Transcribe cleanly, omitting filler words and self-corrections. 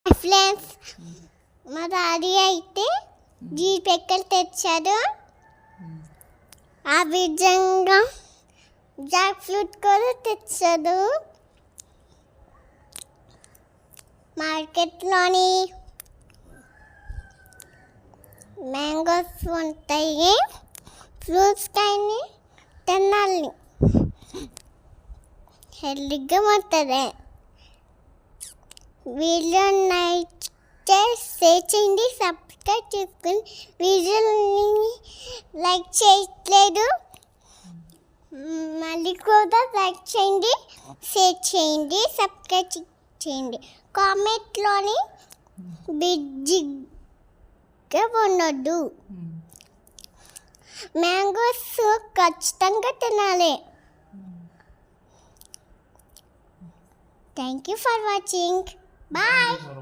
Friends, మా daddy అయితే జీపెక్కలు తెచ్చాడు. ఆ విధంగా జాక్ ఫ్రూట్ కూడా తెచ్చాడు. మార్కెట్లోని మ్యాంగోస్ ఉంటాయి. ఫ్రూట్స్ కానీ తినాలి, హెల్దీగా ఉంటుంది. వీడియో నచ్చితే షేర్ చేయండి, సబ్స్క్రైబ్ చేసుకుని. వీడియోని లైక్ చేయట్లేదు, మళ్ళీ కూడా లైక్ చేయండి, షేర్ చేయండి, సబ్స్క్రైబ్ చేయండి. కామెంట్లోని బిజీగా ఉండొద్దు. మ్యాంగోస్ ఖచ్చితంగా తినాలి. Thank you for watching. Bye.